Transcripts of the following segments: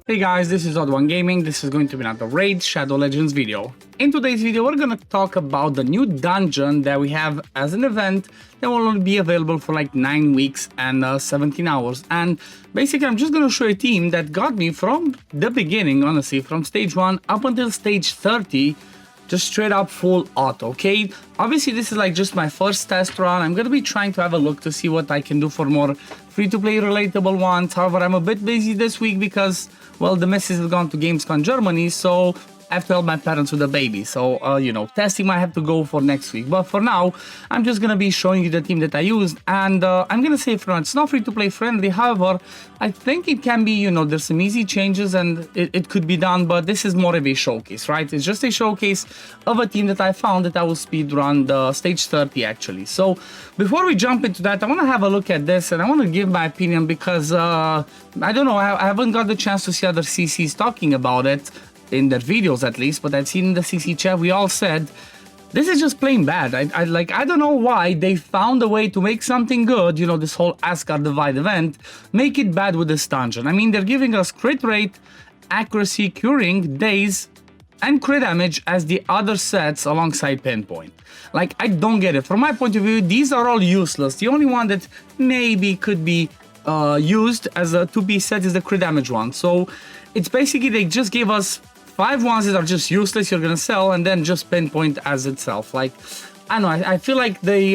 Hey guys, this is OddOneGaming. This is going to be another Raid Shadow Legends video. In today's video, we're gonna talk about the new dungeon that we have as an event that will only be available for like 9 weeks and 17 hours. And basically, I'm just gonna show a team that got me from the beginning, honestly, from stage 1 up until stage 30, just straight up full auto, okay? Obviously, this is like just my first test run. I'm gonna be trying to have a look to see what I can do for more free-to-play relatable ones. However, I'm a bit busy this week because, well, the missus has gone to Gamescom Germany, so I have to help my parents with the baby. So, you know, testing might have to go for next week. But for now, I'm just gonna be showing you the team that I used. And I'm gonna say for now, it's not free-to-play friendly. However, I think it can be, you know, there's some easy changes and it could be done. But this is more of a showcase, right? It's just a showcase of a team that I found that I will speedrun the stage 30 actually. So before we jump into that, I want to have a look at this and I want to give my opinion because I don't know, I haven't got the chance to see other CCs talking about it in their videos at least, but I've seen in the CC chat we all said this is just plain bad. I don't know why they found a way to make something good, you know, this whole Asgard Divide event, make it bad with this dungeon. I mean, they're giving us crit rate, accuracy, curing, days, and crit damage as the other sets alongside pinpoint. Like, I don't get it. From my point of view, these are all useless. The only one that maybe could be used as a 2-piece set is the crit damage one. So it's basically they just gave us 5 ones that are just useless you're gonna sell and then just pinpoint as itself. Like, I don't know, I feel like they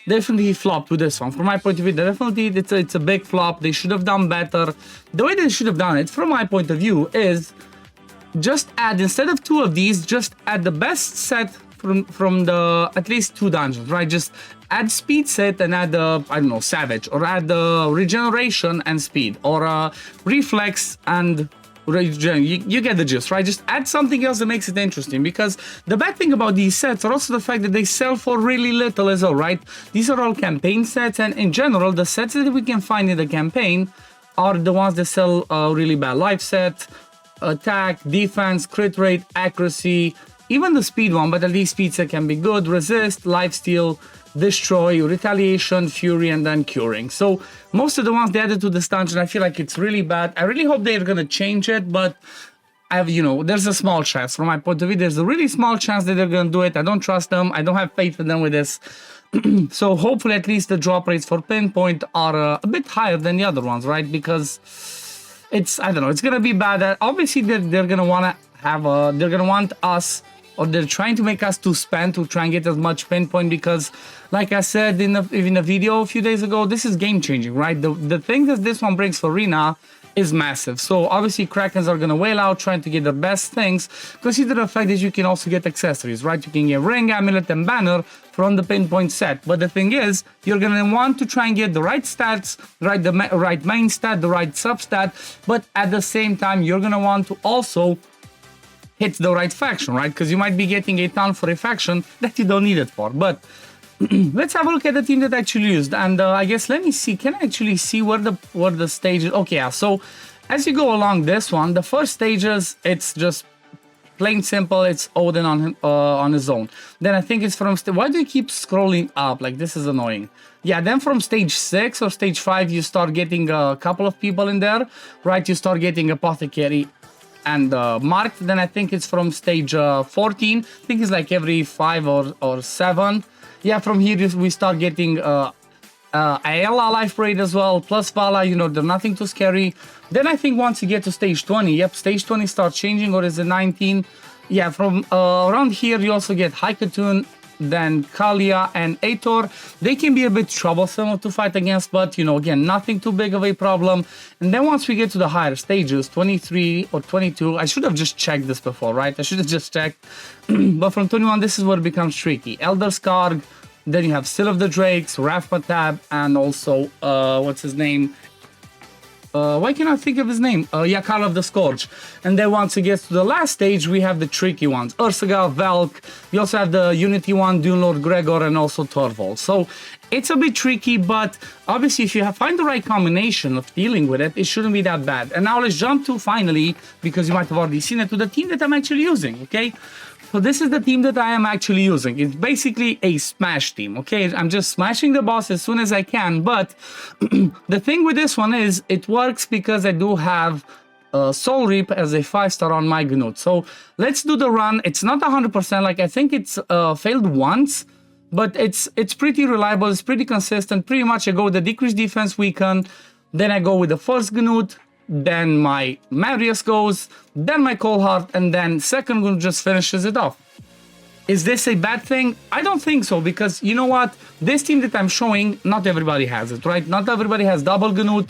definitely flopped with this one. From my point of view, definitely it's a big flop. They should have done better. The way they should have done it, from my point of view, is just add, instead of 2 of these, just add the best set from the at least 2 dungeons, right? Just add speed set and add the, I don't know, savage, or add the regeneration and speed, or reflex and you get the gist, right? Just add something else that makes it interesting, because the bad thing about these sets are also the fact that they sell for really little as well, right? These are all campaign sets, and in general, the sets that we can find in the campaign are the ones that sell really bad. Life set, attack, defense, crit rate, accuracy, even the speed one, but at least speed set can be good. Resist, lifesteal, destroy, retaliation, fury, and then curing. So most of the ones they added to this dungeon, I feel like it's really bad. I really hope they're gonna change it, but you know, there's a small chance. From my point of view, there's a really small chance that they're gonna do it. I don't trust them. I don't have faith in them with this. So hopefully at least the drop rates for pinpoint are a bit higher than the other ones, right? Because it's, I don't know, it's gonna be bad. Obviously they're gonna wanna have they're gonna want us, or they're trying to make us to spend to try and get as much pinpoint, because like I said in a video a few days ago, this is game changing, right? The thing that this one brings for Arena is massive. So obviously Krakens are gonna wail out trying to get the best things. Consider the fact that you can also get accessories, right? You can get ring, amulet, and banner from the pinpoint set. But the thing is, you're gonna want to try and get the right stats, right? The right main stat, the right substat, but at the same time, you're gonna want to also hit the right faction, right? Because you might be getting a ton for a faction that you don't need it for. But let's have a look at the team that I actually used. And I guess, let me see, can I actually see where the stages? Okay, yeah. So as you go along this one, the first stages, it's just plain simple. It's Odin on his own. Then I think it's from why do you keep scrolling up? Like, this is annoying. Yeah, then from stage 6 or stage 5, you start getting a couple of people in there, right? You start getting Apothecary and marked. Then I think it's from stage 14. I think it's like every 5 or 7. Yeah, from here we start getting Ayala Life Parade as well, plus Vala, you know, they're nothing too scary. Then I think once you get to stage 20, yep, stage 20 starts changing, or is it 19? Yeah, from around here you also get Haikatun, then Kalia and Ator. They can be a bit troublesome to fight against, but you know, again, nothing too big of a problem. And then once we get to the higher stages, 23 or 22, I should have just checked this before, right? I should have just checked. But from 21, this is where it becomes tricky. Elder Skarg, then you have Seal of the Drakes, Rafmatab, and also, what's his name? Why can't I think of his name? Yeah, Karl of the Scourge. And then once it gets to the last stage, we have the tricky ones. Ursaga, Velk. We also have the Unity one, Dune Lord Gregor, and also Torvald. So it's a bit tricky, but obviously if you find the right combination of dealing with it, it shouldn't be that bad. And now let's jump to, finally, because you might have already seen it, to the team that I'm actually using, okay? So this is the team that I am actually using. It's basically a smash team, okay? I'm just smashing the boss as soon as I can, but the thing with this one is it works because I do have Soul Reap as a 5-star on my Gnut. So let's do the run. It's not 100%, like I think it's failed once, but it's pretty reliable, it's pretty consistent. Pretty much I go with the decreased defense weaken, then I go with the first Gnut, then my Marius goes, then my Cold Heart, and then second Gnut just finishes it off. Is this a bad thing? I don't think so, because you know what? This team that I'm showing, not everybody has it, right? Not everybody has double Gnut,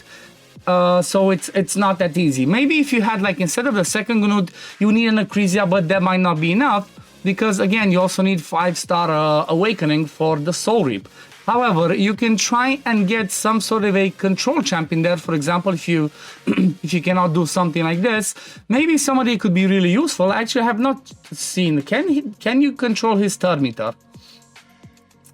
so it's not that easy. Maybe if you had, like, instead of the second Gnut, you need an Acrisia, but that might not be enough, because again, you also need 5-star Awakening for the Soul Reap. However, you can try and get some sort of a control champion there. For example, if you if you cannot do something like this, maybe somebody could be really useful. Actually, I have not seen. Can you control his turn meter?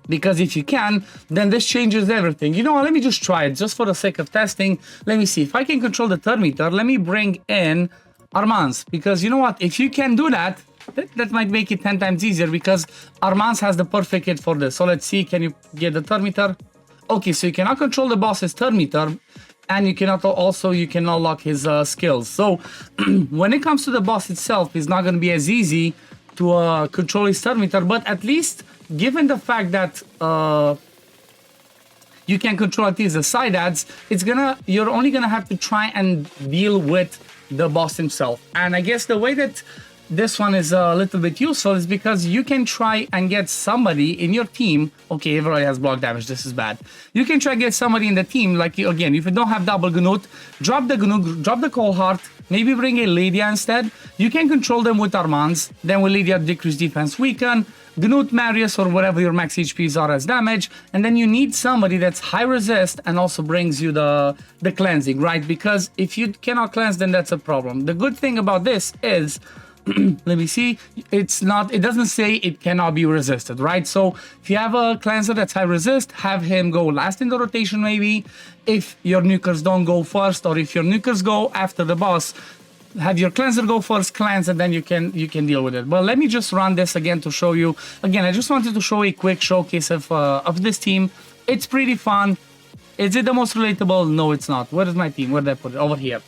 Because if you can, then this changes everything. You know what? Let me just try it, just for the sake of testing. Let me see if I can control the turn meter. Let me bring in Armand's, because you know what? If you can do that, that might make it 10 times easier, because Armand's has the perfect kit for this. So let's see, can you get the turn meter? Okay, so you cannot control the boss's turn meter, and you cannot lock his skills. So when it comes to the boss itself, it's not going to be as easy to control his turn meter, but at least given the fact that you can control at least the side ads, you're only gonna have to try and deal with the boss himself. And I guess the way that this one is a little bit useful is because you can try and get somebody in your team. Okay, everybody has block damage, this is bad. You can try and get somebody in the team, like, again, if you don't have double Gnut, drop the Cold Heart, maybe bring a Lydia instead. You can control them with Armands, then with Lydia decrease defense weaken, Gnut, Marius, or whatever your max HPs are as damage, and then you need somebody that's high resist and also brings you the cleansing, right? Because if you cannot cleanse, then that's a problem. The good thing about this is, let me see, it doesn't say it cannot be resisted, right? So if you have a cleanser that's high resist, have him go last in the rotation maybe. If your nukers don't go first, or if your nukers go after the boss, have your cleanser go first, cleanse, and then you can deal with it. But let me just run this again to show you. Again, I just wanted to show a quick showcase of this team. It's pretty fun. Is it the most relatable? No, it's not. Where is my team? Where did I put it? Over here.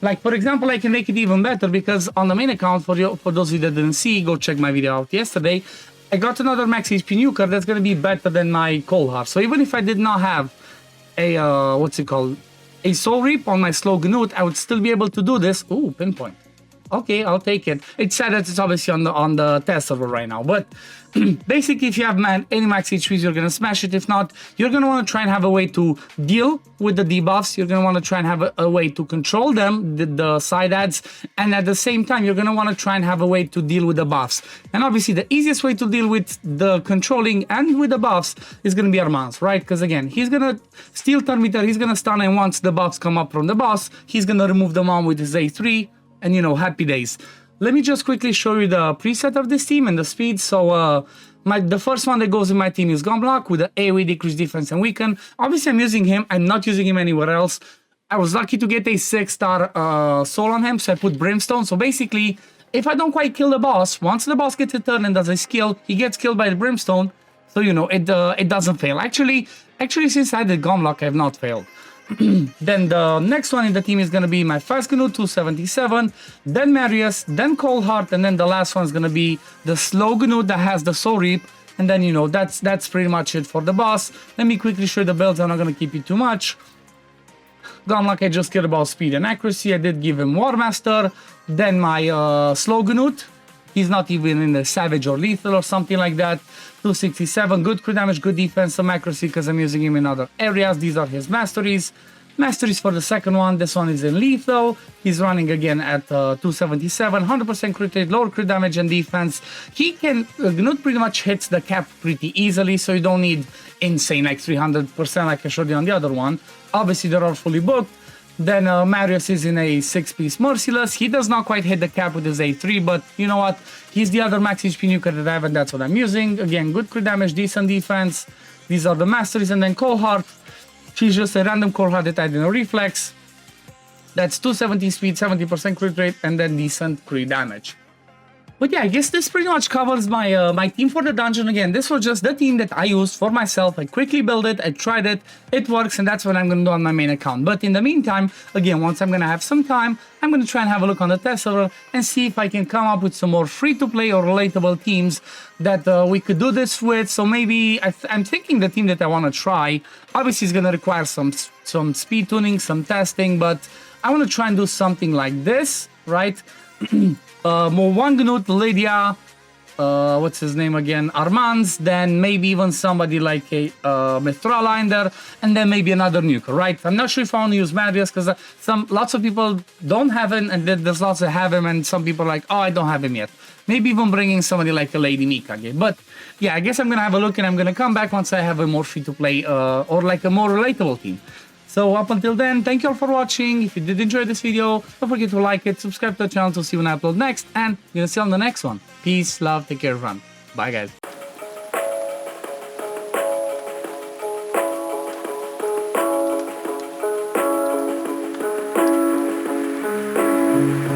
Like, for example, I can make it even better, because on the main account, for those of you that didn't see, go check my video out yesterday, I got another max HP nuker that's going to be better than my Cold Heart. So even if I did not have a, a Soul Reap on my slow Gnut, I would still be able to do this. Ooh, pinpoint. Okay, I'll take it. It's sad that it's obviously on the test server right now, but basically, if you have any max HPs, you're gonna smash it. If not, you're gonna want to try and have a way to deal with the debuffs. You're gonna want to try and have a way to control them, the side ads, and at the same time, you're gonna want to try and have a way to deal with the buffs. And obviously, the easiest way to deal with the controlling and with the buffs is gonna be Armand's, right? Because again, he's gonna steal turn meter, he's gonna stun, and once the buffs come up from the boss, he's gonna remove them on with his A3. And, you know, happy days. Let me just quickly show you the preset of this team and the speed. So the first one that goes in my team is Gunblock with the AoE decrease defense and weaken. Obviously, I'm using him. I'm not using him anywhere else. I was lucky to get a 6-star soul on him, so I put Brimstone. So basically, if I don't quite kill the boss, once the boss gets a turn and does a skill, he gets killed by the Brimstone. So, you know, it doesn't fail. Actually, since I did Gunblock, I have not failed. Then the next one in the team is gonna be my fast Gnut 277, then Marius, then Cold Heart, and then the last one is gonna be the slow Gnut that has the Soul Reap. And then, you know, that's pretty much it for the boss. Let me quickly show you the builds. I'm not gonna keep it too much. Gunlock, I just cared about speed and accuracy. I did give him War Master. Then my slow Gnut. He's not even in the Savage or Lethal or something like that. 267, good crit damage, good defense, some accuracy because I'm using him in other areas. These are his masteries. Masteries for the second one. This one is in Lethal. He's running again at 277, 100% crit rate, lower crit damage and defense. He can, Gnut pretty much hits the cap pretty easily, so you don't need insane like 300% like I showed you on the other one. Obviously, they're all fully booked. Then Marius is in a 6-piece Merciless. He does not quite hit the cap with his A3, but you know what? He's the other max HP nuker that I have, and that's what I'm using. Again, good crit damage, decent defense. These are the masteries. And then Cold Heart. She's just a random Cold Heart that I did a reflex. That's 270 speed, 70% crit rate, and then decent crit damage. But yeah, I guess this pretty much covers my my team for the dungeon. Again, this was just the team that I used for myself. I quickly built it, I tried it, it works, and that's what I'm gonna do on my main account. But in the meantime, again, once I'm gonna have some time, I'm gonna try and have a look on the test server and see if I can come up with some more free-to-play or relatable teams that we could do this with. So maybe I'm thinking the team that I want to try obviously is gonna require some speed tuning, some testing, but I want to try and do something like this, right? Wanganut, Lydia, what's his name again, Armands, then maybe even somebody like a Mithrala in there, and then maybe another nuker, right? I'm not sure if I want to use Marius, because lots of people don't have him, and then there's lots that have him, and some people are like, oh, I don't have him yet. Maybe even bringing somebody like a Lady Mika game. But yeah, I guess I'm gonna have a look, and I'm gonna come back once I have a more free-to-play or like a more relatable team. So up until then, thank you all for watching. If you did enjoy this video, don't forget to like it, subscribe to the channel to see when I upload next, and I'm gonna see you on the next one. Peace, love, take care, everyone. Bye, guys.